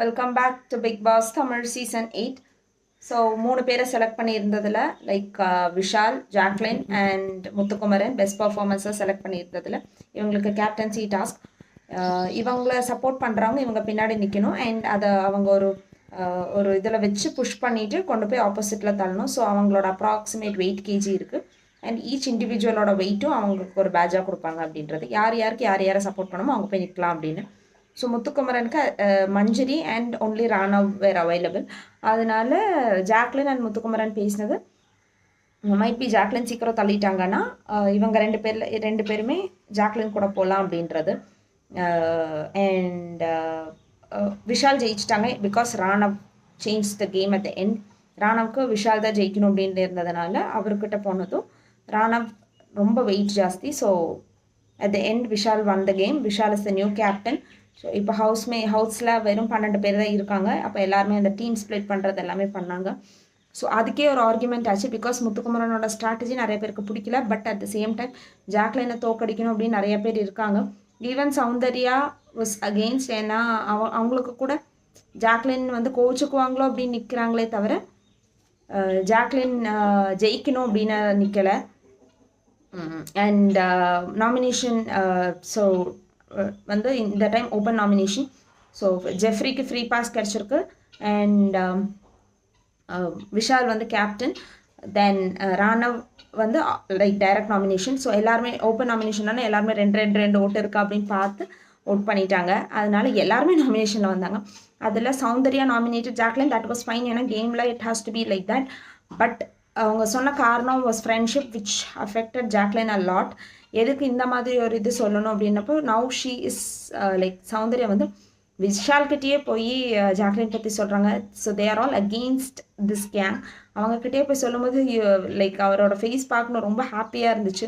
Welcome back to bigg boss Tamil season 8. So 3 பேரை select பண்ணியிருந்ததில் like Vishal, Jacqueline and Muthukumaran best பர்ஃபார்மன்ஸை select பண்ணியிருந்ததில் இவங்களுக்கு கேப்டன்சி டாஸ்க். இவங்கள சப்போர்ட் பண்ணுறவங்க இவங்க பின்னாடி நிற்கணும் அண்ட் அதை அவங்க ஒரு இதில் வச்சு புஷ் பண்ணிவிட்டு கொண்டு போய் ஆப்போசிட்டில் தள்ளணும். ஸோ அவங்களோட அப்ராக்சிமேட் 8 kg இருக்குது அண்ட் ஈச் இண்டிவிஜுவலோட வெயிட்டும் அவங்களுக்கு ஒரு பேட்சாக கொடுப்பாங்க அப்படின்றது. யாருக்கு யாரை சப்போர்ட் பண்ணணுமோ அவங்க போய் நிற்கலாம் அப்படின்னு. ஸோ முத்துக்குமரனுக்கு Manjari and only Raanav were available. அதனால ஜாக்லின் அண்ட் முத்துக்குமரன் பேசினது மைட் பி ஜாக்லின் சீக்கிரம் தள்ளிட்டாங்கன்னா இவங்க ரெண்டு பேருமே ஜாக்லின் கூட போகலாம் அப்படின்றது. அண்ட் விஷால் ஜெயிச்சிட்டாங்க because Raanav change the game at the end. ராணவுக்கு விஷால் தான் ஜெயிக்கணும் அப்படின்னு இருந்ததுனால அவர்கிட்ட போனதும் ராணவ் ரொம்ப வெயிட் ஜாஸ்தி. So at the end Vishal one the game. Vishal is the new captain. So இப்போ ஹவுஸில் வெறும் 12 பேர் தான் இருக்காங்க. அப்போ எல்லாருமே அந்த டீம் ஸ்ப்ளிட் பண்ணுறது எல்லாமே பண்ணாங்க. ஸோ அதுக்கே ஒரு ஆர்குமெண்ட் ஆச்சு பிகாஸ் முத்துக்குமரனோட ஸ்ட்ராட்டஜி நிறைய பேருக்கு பிடிக்கல. But at the same time ஜாக்லினை தோக்கடிக்கணும் அப்படின்னு நிறைய பேர் இருக்காங்க. Even Soundarya was against. ஏன்னா அவங்களுக்கு கூட ஜாக்லின் வந்து கோச்சுக்குவாங்களோ அப்படின்னு நிற்கிறாங்களே தவிர ஜாக்லின் ஜெயிக்கணும் அப்படின்னு நிற்கலை. அண்ட் நாமினேஷன் ஸோ வந்து இந்த டைம் ஓப்பன் நாமினேஷன். ஸோ ஜெஃப்ரிக்கு ஃப்ரீ பாஸ் கிடச்சிருக்கு அண்ட் விஷால் வந்து கேப்டன். தென் ராணவ் வந்து லைக் டைரக்ட் நாமினேஷன். ஸோ எல்லாருமே ஓப்பன் நாமினேஷன்னால எல்லாருமே ரெண்டு ஓட்டு இருக்கா அப்படின்னு பார்த்து ஓட் பண்ணிட்டாங்க. அதனால எல்லாருமே நாமினேஷனில் வந்தாங்க. அதில் Soundarya nominated Jacqueline. That was fine. ஏன்னா கேமில் it has to be like that. But அவங்க சொன்ன காரணம் was friendship which affected Jacqueline a lot. எதுக்கு இந்த மாதிரி ஒரு இது சொல்லணும் அப்படின்னப்போ now she is like Soundarya வந்து விஷால்கிட்டயே போய் ஜாக்லின் பற்றி சொல்கிறாங்க. So they are all against this gang. அவங்கக்கிட்டே போய் சொல்லும்போது லைக் அவரோட ஃபேஸ் பார்க்கணும் ரொம்ப ஹாப்பியாக இருந்துச்சு.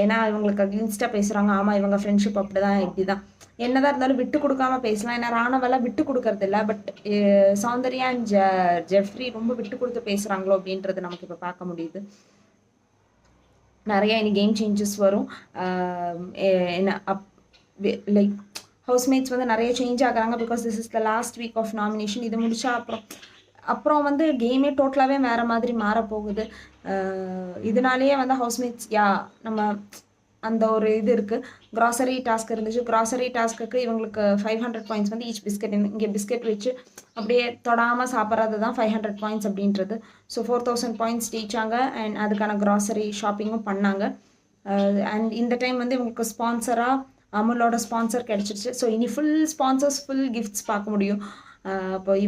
ஏன்னா இவங்களுக்கு அகெயின்ஸ்டாக பேசுகிறாங்க. ஆமாம் இவங்க ஃப்ரெண்ட்ஷிப் அப்படி தான் இப்படி தான் என்னதான் இருந்தாலும் விட்டு கொடுக்காம பேசலாம். ஏன்னா ராணவெல்லாம் விட்டு கொடுக்கறது இல்லை. பட் சௌந்தர்யா அண்ட் ஜெஃப்ரி ரொம்ப விட்டு கொடுத்து பேசுகிறாங்களோ அப்படின்றது நமக்கு இப்போ பார்க்க முடியுது. நிறைய இனி கேம் சேஞ்சஸ் வரும். என்ன லைக் ஹவுஸ்மேட்ஸ் வந்து நிறைய சேஞ்ச் ஆகுறாங்க because this is the last week of nomination. இது முடிச்சா அப்புறம் வந்து கேமே டோட்டலாகவே வேறு மாதிரி மாறப்போகுது. இதனாலேயே வந்து ஹவுஸ்மேட்ஸ் நம்ம அந்த ஒரு இது இருக்குது. க்ராசரி டாஸ்க் இருந்துச்சு. க்ராசரி டாஸ்க்கு இவங்களுக்கு 500 பாயிண்ட்ஸ் வந்து ஈச் பிஸ்கெட். இங்கே பிஸ்கெட் வச்சு அப்படியே தொடாமல் சாப்பிட்றது தான் 500 பாயிண்ட்ஸ் அப்படின்றது. ஸோ 4000 பாயிண்ட்ஸ் ஜெயிச்சாங்க அண்ட் அதுக்கான க்ராசரி ஷாப்பிங்கும் பண்ணாங்க. அண்ட் இந்த டைம் வந்து இவங்களுக்கு ஸ்பான்சராக அமுலோட ஸ்பான்சர் கிடச்சிருச்சு. ஸோ இனி ஃபுல் ஸ்பான்சர்ஸ் ஃபுல் கிஃப்ட்ஸ் பார்க்க முடியும்.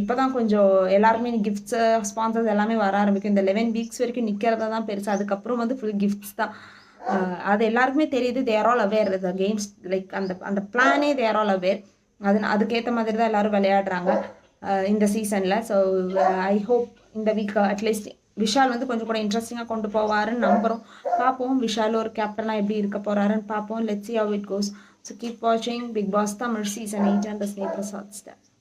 இப்போ தான் கொஞ்சம் எல்லாருமே கிஃப்ட்ஸு ஸ்பான்சர்ஸ் எல்லாமே வர ஆரம்பிக்கும். இந்த 11 வீக்ஸ் வரைக்கும் நிற்கிறதா தான் பெருசு. அதுக்கப்புறம் வந்து ஃபுல் கிஃப்ட்ஸ் தான். அது எல்லாருக்குமே தெரியுது. தே are all aware the games like அந்த பிளானே தே ஆர் ஆல் அவேர். அதுக்கேற்ற மாதிரி தான் எல்லோரும் விளையாடுறாங்க இந்த சீசனில். ஸோ ஐ ஹோப் இந்த வீக் அட்லீஸ்ட் விஷால் வந்து கொஞ்சம் கூட இன்ட்ரெஸ்டிங்காக கொண்டு போவாருன்னு நம்புகிறோம். பார்ப்போம் விஷால் ஒரு கேப்டனாக எப்படி இருக்க போகிறாருன்னு பார்ப்போம். Let's see how it goes. So keep watching Big Boss Tamil Season 8 and the Snake Prasad Star.